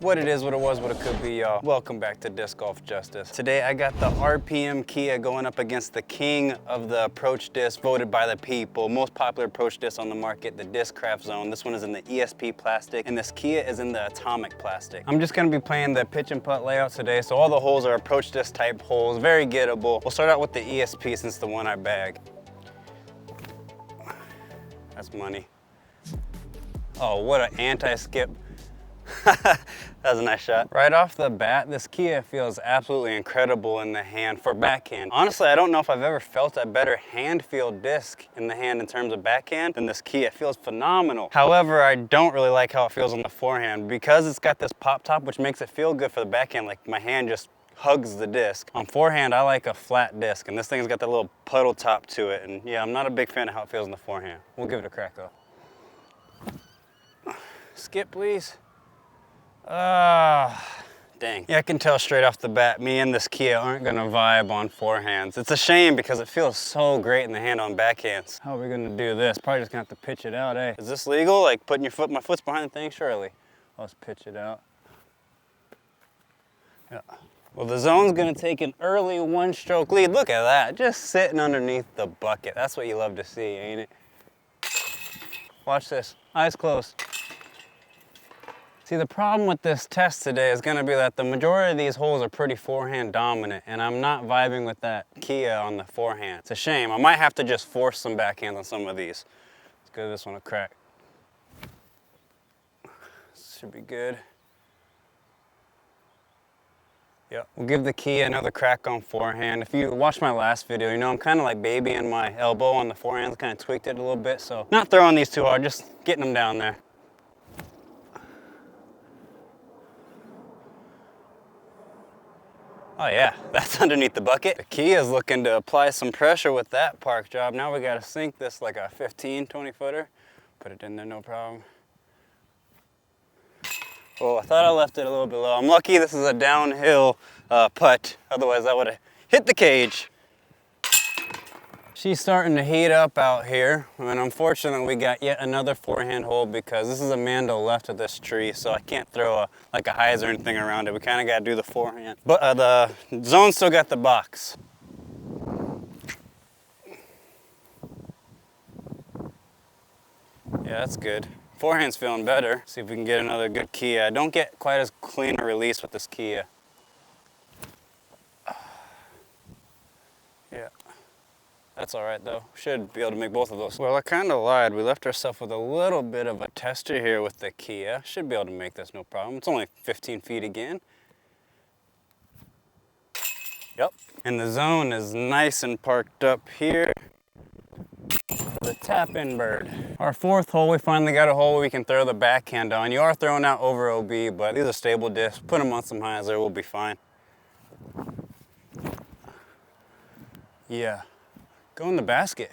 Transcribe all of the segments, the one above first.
What it is, what it was, what it could be, y'all. Welcome back to Disc Golf Justice. Today I got the RPM Kea going up against the king of the approach disc, voted by the people. Most popular approach disc on the market, the Discraft Zone. This one is in the ESP plastic, and this Kea is in the atomic plastic. I'm just gonna be playing the pitch and putt layout today, so all the holes are approach disc type holes, very gettable. We'll start out with the ESP since the one I bag. That's money. Oh, what an anti-skip. That was a nice shot. Right off the bat, this Kea feels absolutely incredible in the hand for backhand. Honestly, I don't know if I've ever felt a better hand feel disc in the hand in terms of backhand than this Kea. It feels phenomenal. However, I don't really like how it feels on the forehand because it's got this pop top, which makes it feel good for the backhand. Like my hand just hugs the disc. On forehand, I like a flat disc, and this thing's got that little puddle top to it. And yeah, I'm not a big fan of how it feels in the forehand. We'll give it a crack though. Skip, please. Dang. Yeah, I can tell straight off the bat, me and this Kea aren't gonna vibe on forehands. It's a shame because it feels so great in the hand on backhands. How are we gonna do this? Probably just gonna have to pitch it out, eh? Is this legal? Like putting your foot, my foot's behind the thing? Surely. Let's pitch it out. Yeah. Well, the zone's gonna take an early one-stroke lead. Look at that, just sitting underneath the bucket. That's what you love to see, ain't it? Watch this, eyes closed. See, the problem with this test today is gonna be that the majority of these holes are pretty forehand dominant, and I'm not vibing with that Kea on the forehand. It's a shame. I might have to just force some backhand on some of these. Let's give this one a crack. Should be good. Yep. We'll give the Kea another crack on forehand. If you watched my last video, you know I'm kind of like babying my elbow on the forehand. Kind of tweaked it a little bit, so not throwing these too hard, just getting them down there. Oh yeah, that's underneath the bucket. The Kea is looking to apply some pressure with that park job. Now we gotta sink this like a 15, 20 footer. Put it in there, no problem. Oh, I thought I left it a little bit low. I'm lucky this is a downhill putt. Otherwise I would've hit the cage. She's starting to heat up out here, and unfortunately we got yet another forehand hole because this is a Mando left of this tree, so I can't throw like a hyzer or anything around it. We kind of got to do the forehand. But the zone still got the box. Yeah, that's good. Forehand's feeling better. See if we can get another good Kea. I don't get quite as clean a release with this Kea. Yeah. That's all right though. Should be able to make both of those. Well, I kind of lied. We left ourselves with a little bit of a tester here with the Kea. Should be able to make this no problem. It's only 15 feet again. Yep. And the zone is nice and parked up here. The tap-in bird. Our fourth hole, we finally got a hole where we can throw the backhand on. You are throwing out over OB, but these are stable discs. Put them on some hyzer, we'll be fine. Yeah. Go in the basket.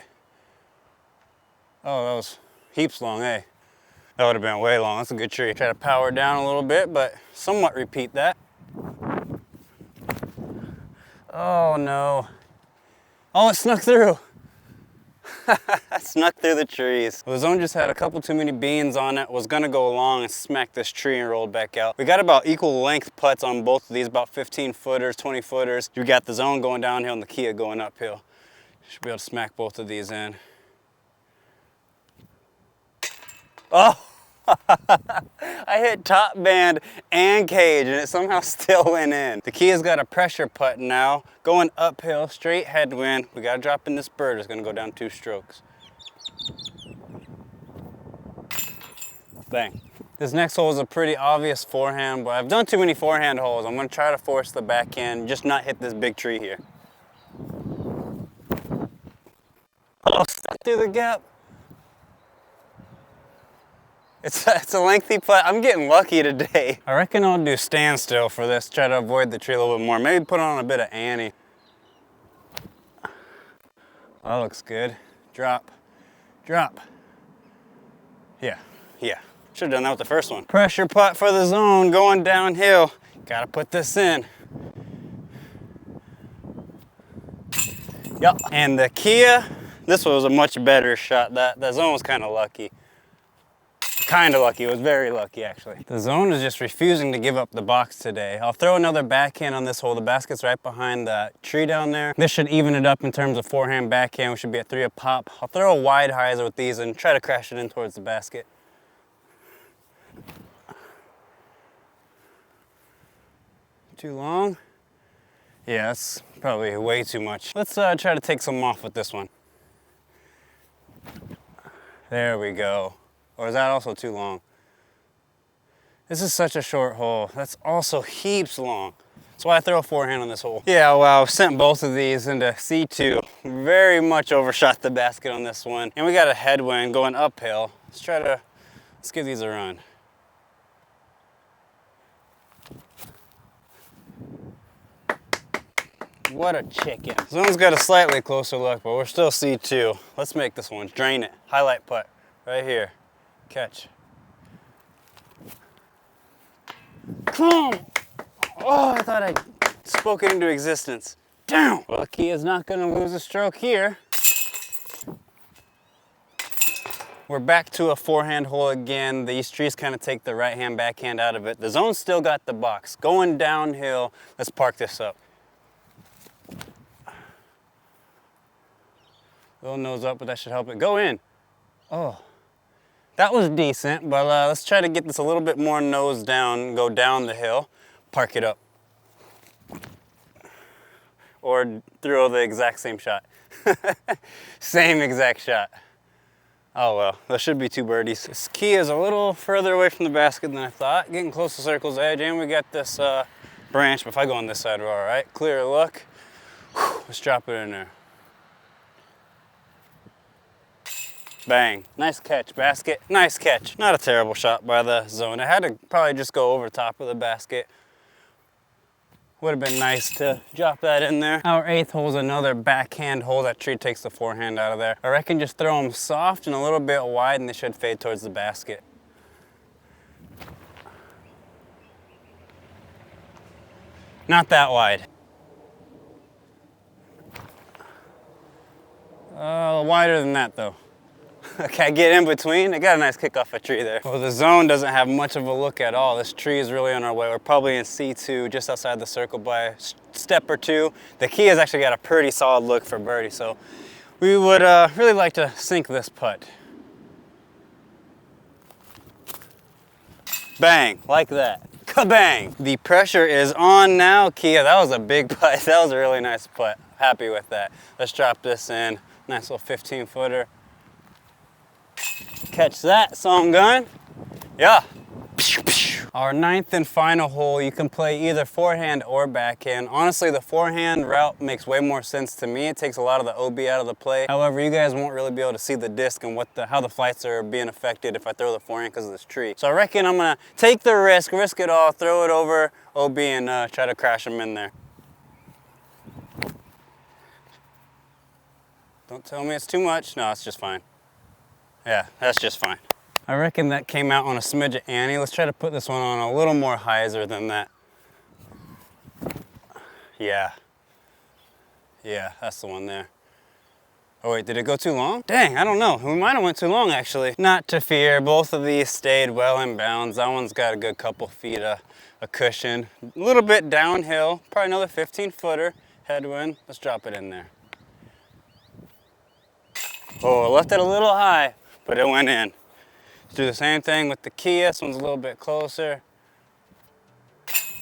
Oh, that was heaps long, eh? That would have been way long. That's a good tree. Try to power down a little bit, but somewhat repeat that. Oh no. Oh, it snuck through. Snuck through the trees. Well, the zone just had a couple too many beans on it. Was gonna go along and smack this tree and rolled back out. We got about equal length putts on both of these, about 15 footers, 20 footers. You got the zone going downhill and the Kea going uphill. Should be able to smack both of these in. Oh! I hit top band and cage and it somehow still went in. The Kea's got a pressure putt now, going uphill, straight headwind. We gotta drop in this bird, it's gonna go down 2 strokes. Bang. This next hole is a pretty obvious forehand, but I've done too many forehand holes. I'm gonna try to force the backhand, just not hit this big tree here. Oh, stuck through the gap. It's a lengthy putt. I'm getting lucky today. I reckon I'll do standstill for this, try to avoid the tree a little bit more. Maybe put on a bit of Annie. That looks good. Drop, drop. Yeah. Should've done that with the first one. Pressure putt for the zone, going downhill. Gotta put this in. Yep, and the Kea, this was a much better shot. That zone was kind of lucky. Kind of lucky, it was very lucky actually. The zone is just refusing to give up the box today. I'll throw another backhand on this hole. The basket's right behind the tree down there. This should even it up in terms of forehand, backhand. We should be at 3 a pop. I'll throw a wide hyzer with these and try to crash it in towards the basket. Too long? Yeah, that's probably way too much. Let's try to take some off with this one. There we go. Or is that also too long? This is such a short hole. That's also heaps long. That's why I throw a forehand on this hole. Yeah, wow, sent both of these into C2. Very much overshot the basket on this one. And we got a headwind going uphill. Let's give these a run. What a chicken. Zone's got a slightly closer look, but we're still C2. Let's make this one. Drain it. Highlight putt. Right here. Catch. Come! Oh, I thought I spoke it into existence. Damn! Well, Kea is not going to lose a stroke here. We're back to a forehand hole again. These trees kind of take the right hand, backhand out of it. The zone's still got the box. Going downhill. Let's park this up. Little nose up, but that should help it. Go in. Oh, that was decent, but let's try to get this a little bit more nose down, go down the hill, park it up. Or throw the exact same shot. Same exact shot. Oh well, there should be 2 birdies. This Kea is a little further away from the basket than I thought. Getting close to circle's edge, and we got this branch, but if I go on this side, we're all right. Clear look. Whew, let's drop it in there. Bang. Nice catch, basket. Nice catch. Not a terrible shot by the zone. I had to probably just go over top of the basket. Would have been nice to drop that in there. Our 8th hole is another backhand hole. That tree takes the forehand out of there. I reckon just throw them soft and a little bit wide and they should fade towards the basket. Not that wide. Wider than that though. Okay, I get in between. I got a nice kick off a tree there. Well, the zone doesn't have much of a look at all. This tree is really on our way. We're probably in C2, just outside the circle by a step or 2. The Kea has actually got a pretty solid look for birdie, so we would really like to sink this putt. Bang, like that. Kabang! The pressure is on now, Kea. That was a big putt. That was a really nice putt. Happy with that. Let's drop this in. Nice little 15-footer. Catch that, saw him going. Yeah. Our 9th and final hole, you can play either forehand or backhand. Honestly, the forehand route makes way more sense to me. It takes a lot of the OB out of the play. However, you guys won't really be able to see the disc and how the flights are being affected if I throw the forehand because of this tree. So I reckon I'm gonna take the risk it all, throw it over OB and try to crash them in there. Don't tell me it's too much. No, it's just fine. Yeah, that's just fine. I reckon that came out on a smidge of Annie. Let's try to put this one on a little more hyzer than that. Yeah. Yeah, that's the one there. Oh wait, did it go too long? Dang, I don't know. We might have went too long actually. Not to fear, both of these stayed well in bounds. That one's got a good couple feet of a cushion. A little bit downhill, probably another 15-footer. Headwind, let's drop it in there. Oh, I left it a little high, but it went in. Let's do the same thing with the Kea. This one's a little bit closer.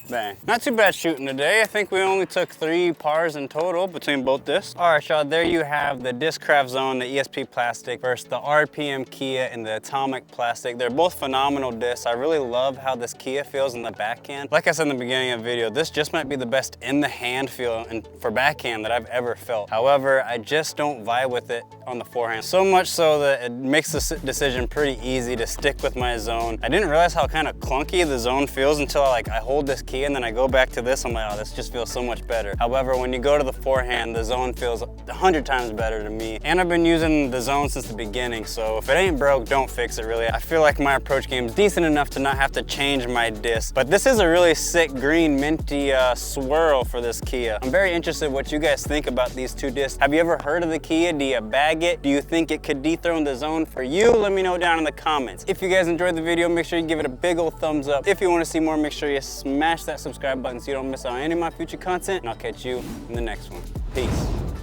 Bang. Not too bad shooting today. I think we only took 3 pars in total between both discs. All right, y'all, there you have the Discraft Zone, the ESP plastic versus the RPM Kea and the Atomic plastic. They're both phenomenal discs. I really love how this Kea feels in the backhand. Like I said in the beginning of the video, this just might be the best in the hand feel and for backhand that I've ever felt. However, I just don't vibe with it on the forehand. So much so that it makes the decision pretty easy to stick with my zone. I didn't realize how kind of clunky the zone feels until I hold this Kea and then I go back to this. I'm like, oh, this just feels so much better. However, when you go to the forehand, the zone feels 100 times better to me. And I've been using the zone since the beginning, so if it ain't broke, don't fix it really. I feel like my approach game is decent enough to not have to change my disc. But this is a really sick green minty swirl for this Kea. I'm very interested in what you guys think about these two discs. Have you ever heard of the Kea? Do you bag tag it. Do you think it could dethrone the Zone for you? Let me know down in the comments. If you guys enjoyed the video, make sure you give it a big old thumbs up. If you want to see more, make sure you smash that subscribe button so you don't miss out on any of my future content, and I'll catch you in the next one. Peace.